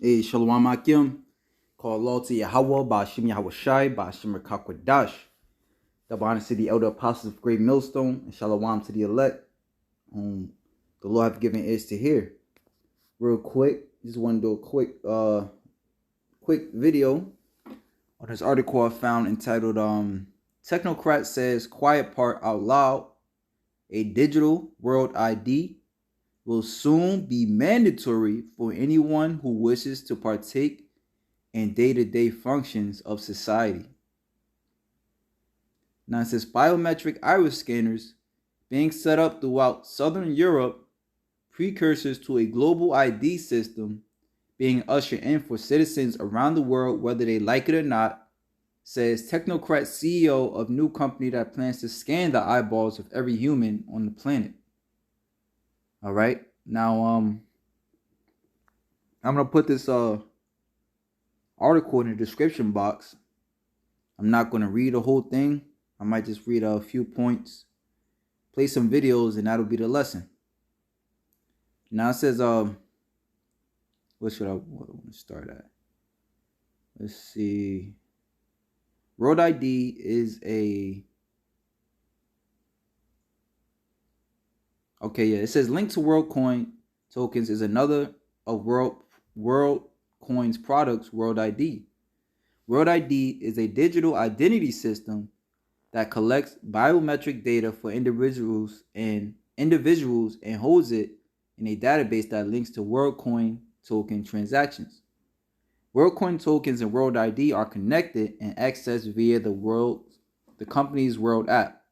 Hey, Shalom Akim. Call law to Yahweh, Ba'ashim Yahweh Shai, Ba'ashim Rakakwadash. Double honor to the elder apostles of Great Millstone, and Shalom to the elect, whom the Lord have given ears to hear. Real quick, just want to do a quick video on this article I found entitled Technocrat Says Quiet Part Out Loud, a digital world ID will soon be mandatory for anyone who wishes to partake in day-to-day functions of society. Now it says biometric iris scanners being set up throughout Southern Europe, precursors to a global ID system being ushered in for citizens around the world whether they like it or not, says Technocrat CEO of new company that plans to scan the eyeballs of every human on the planet. All right. Now, I'm going to put this article in the description box. I'm not going to read the whole thing. I might just read a few points, play some videos, and that'll be the lesson. Now it says, what should I want to start at? Let's see. World ID is it says link to WorldCoin tokens is another of WorldCoin's products, World ID. World ID is a digital identity system that collects biometric data for individuals and holds it in a database that links to WorldCoin token transactions. WorldCoin tokens and World ID are connected and accessed via the company's World app.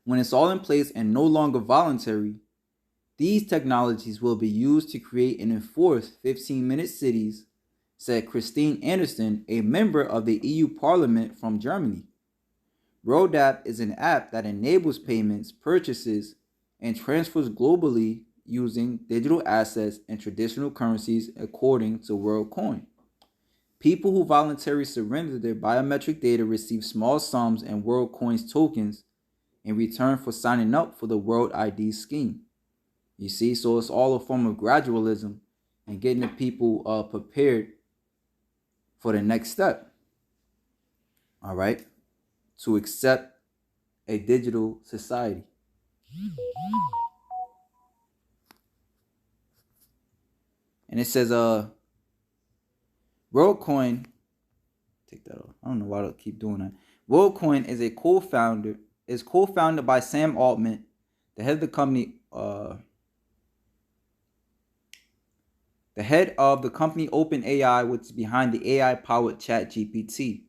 When it's all in place and no longer voluntary, these technologies will be used to create and enforce 15-minute cities, said Christine Anderson, a member of the EU Parliament from Germany. World app is an app that enables payments, purchases, and transfers globally using digital assets and traditional currencies according to WorldCoin. People who voluntarily surrender their biometric data receive small sums in WorldCoin's tokens in return for signing up for the World ID scheme. You see, so it's all a form of gradualism and getting the people prepared for the next step. All right, to accept a digital society. And it says, WorldCoin, take that off. I don't know why I keep doing that. WorldCoin is co-founded by Sam Altman, the head of the company, OpenAI, which is behind the AI-powered ChatGPT.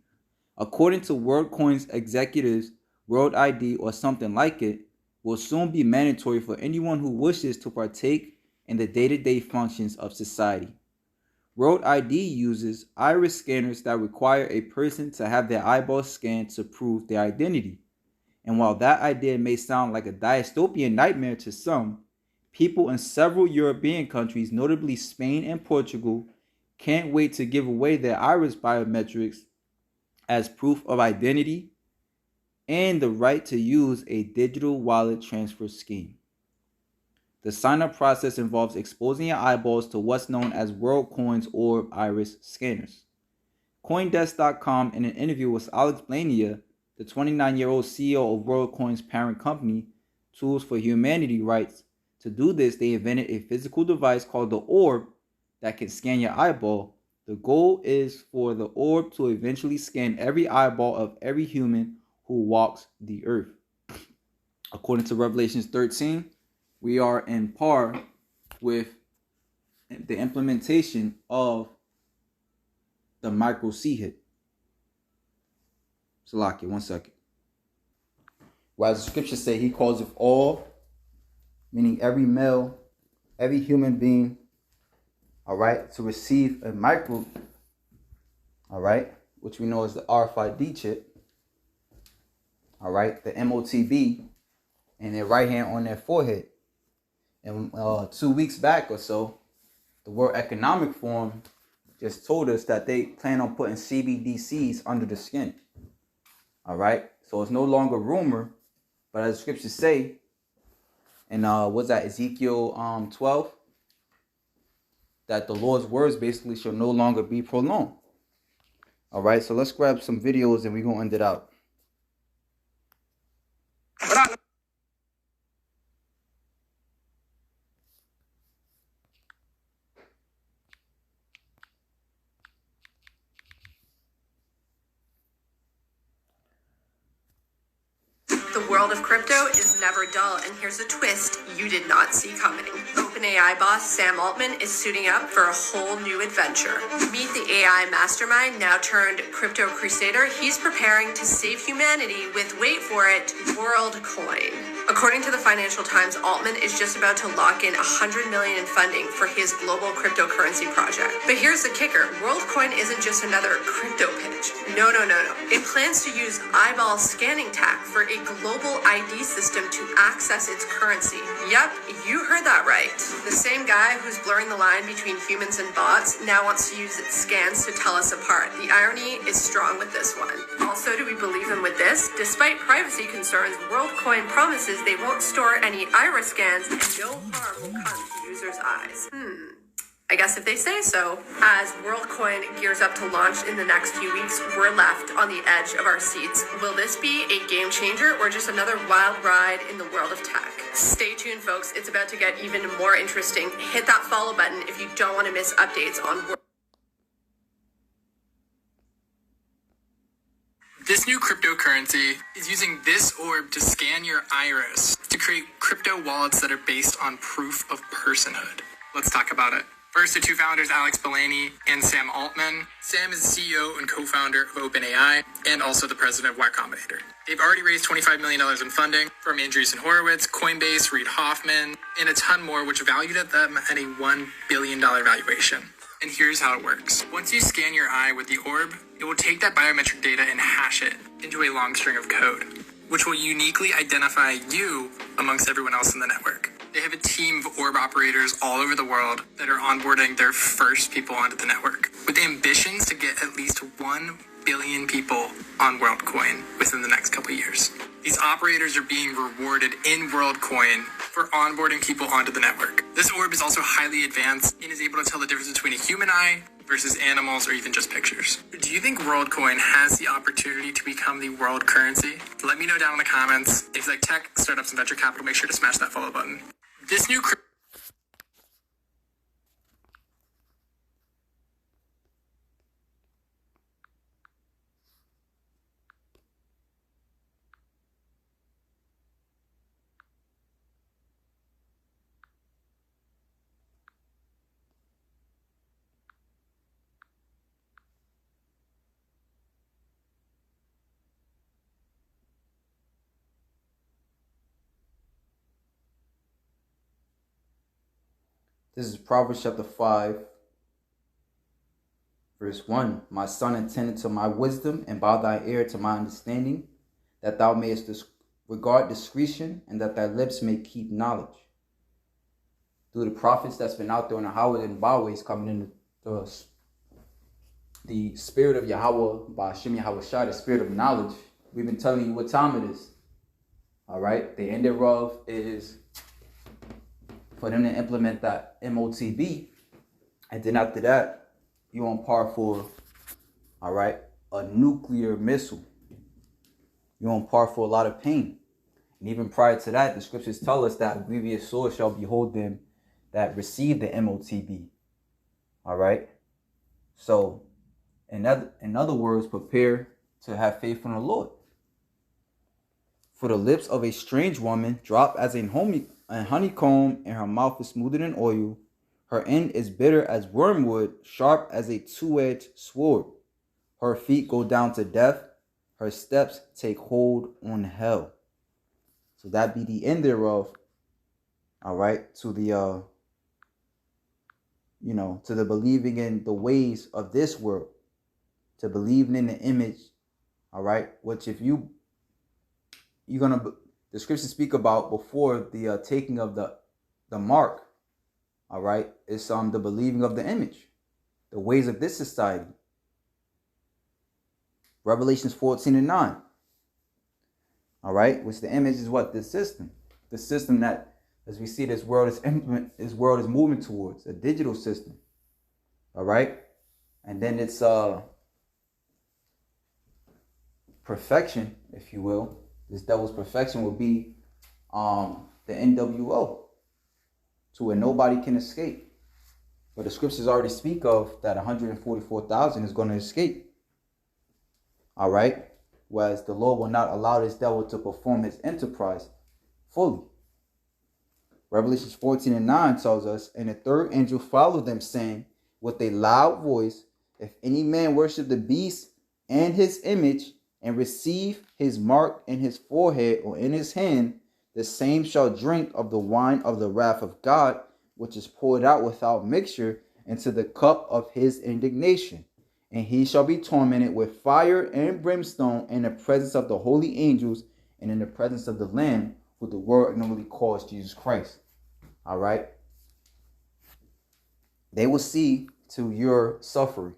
According to WorldCoin's executives, World ID or something like it will soon be mandatory for anyone who wishes to partake in the day-to-day functions of society. World ID uses iris scanners that require a person to have their eyeballs scanned to prove their identity. And while that idea may sound like a dystopian nightmare to some, people in several European countries, notably Spain and Portugal, can't wait to give away their iris biometrics as proof of identity and the right to use a digital wallet transfer scheme. The sign-up process involves exposing your eyeballs to what's known as WorldCoin's orb iris scanners. Coindesk.com, in an interview with Alex Blania, the 29-year-old CEO of WorldCoin's parent company, Tools for Humanity, writes, to do this, they invented a physical device called the orb that can scan your eyeball. The goal is for the orb to eventually scan every eyeball of every human who walks the earth. According to Revelations 13, we are in par with the implementation of the micro C-hit. Salakia, 1 second. Well, as the scriptures say, he calls of all, meaning every male, every human being, all right, to receive a micro, all right, which we know is the RFID chip, all right, the MOTB, in their right hand on their forehead. And 2 weeks back or so, the World Economic Forum just told us that they plan on putting CBDCs under the skin. All right, so it's no longer rumor, but as the scriptures say, and what's that, Ezekiel 12, that the Lord's words basically shall no longer be prolonged. All right, so let's grab some videos and we're going to end it out. The world of crypto is never dull, and here's a twist you did not see coming. OpenAI boss Sam Altman is suiting up for a whole new adventure. Meet the AI mastermind, now turned crypto crusader. He's preparing to save humanity with, wait for it, WorldCoin. According to the Financial Times, Altman is just about to lock in $100 million in funding for his global cryptocurrency project. But here's the kicker. WorldCoin isn't just another crypto pitch. No. It plans to use eyeball scanning tech for a global ID system to access its currency. Yep, you heard that right. The same guy who's blurring the line between humans and bots now wants to use its scans to tell us apart. The irony is strong with this one. Also, do we believe him with this? Despite privacy concerns, WorldCoin promises they won't store any iris scans and no harm will come to users' eyes. I guess if they say so. As WorldCoin gears up to launch in the next few weeks, we're left on the edge of our seats. Will this be a game changer or just another wild ride in the world of tech? Stay tuned, folks. It's about to get even more interesting. Hit that follow button if you don't want to miss updates on This new cryptocurrency is using this orb to scan your iris to create crypto wallets that are based on proof of personhood. Let's talk about it. First, the two founders, Alex Bellany and Sam Altman. Sam is the CEO and co-founder of OpenAI and also the president of Y Combinator. They've already raised $25 million in funding from Andreessen Horowitz, Coinbase, Reid Hoffman, and a ton more, which valued at them at a $1 billion valuation. And here's how it works. Once you scan your eye with the orb, it will take that biometric data and hash it into a long string of code, which will uniquely identify you amongst everyone else in the network. They have a team of orb operators all over the world that are onboarding their first people onto the network, with ambitions to get at least 1 billion people on WorldCoin within the next couple of years. These operators are being rewarded in WorldCoin for onboarding people onto the network. This orb is also highly advanced and is able to tell the difference between a human eye versus animals or even just pictures. Do you think WorldCoin has the opportunity to become the world currency? Let me know down in the comments. If you like tech, startups, and venture capital, make sure to smash that follow button. This new This is Proverbs chapter 5, verse 1. My son, attend to my wisdom, and bow thy ear to my understanding, that thou mayest regard discretion, and that thy lips may keep knowledge. Through the prophets that's been out there on the highways and byways, coming in the spirit of Yahweh, by Hashem Yahweh Shai, the spirit of knowledge, we've been telling you what time it is. All right? The end thereof is for them to implement that MOTB, and then after that, you're on par for, all right, a nuclear missile. You're on par for a lot of pain. And even prior to that, the scriptures tell us that a grievous sword shall behold them that receive the MOTB. All right? So, in other words, prepare to have faith in the Lord. For the lips of a strange woman drop as a honeycomb, and her mouth is smoother than oil. Her end is bitter as wormwood, sharp as a two-edged sword. Her feet go down to death. Her steps take hold on hell. So that be the end thereof. All right, to the to the believing in the ways of this world, to believing in the image. All right, which if you're gonna. The scriptures speak about before the taking of the mark, all right, it's the believing of the image, the ways of this society. Revelations 14:9, all right, which the image is what? The system that, as we see, this world is moving towards a digital system. All right? And then it's perfection, if you will. This devil's perfection will be the NWO, to where nobody can escape. But the scriptures already speak of that 144,000 is going to escape. All right? Whereas the Lord will not allow this devil to perform his enterprise fully. Revelations 14:9 tells us, and the third angel followed them, saying with a loud voice, if any man worship the beast and his image, and receive his mark in his forehead or in his hand, the same shall drink of the wine of the wrath of God, which is poured out without mixture into the cup of his indignation. And he shall be tormented with fire and brimstone in the presence of the holy angels and in the presence of the Lamb, who the world normally calls Jesus Christ. All right? They will see to your suffering.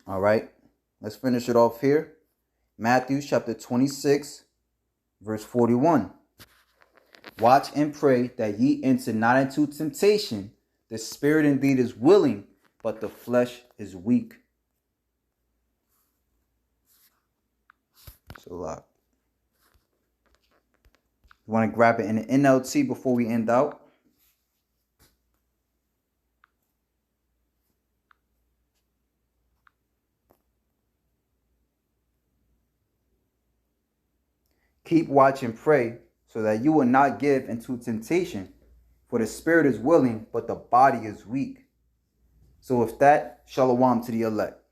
All right? Let's finish it off here. Matthew chapter 26, verse 41. Watch and pray that ye enter not into temptation. The spirit indeed is willing, but the flesh is weak. So, you want to grab it in the NLT before we end out? Keep watch and pray, so that you will not give into temptation. For the spirit is willing, but the body is weak. So with that, shalom to the elect.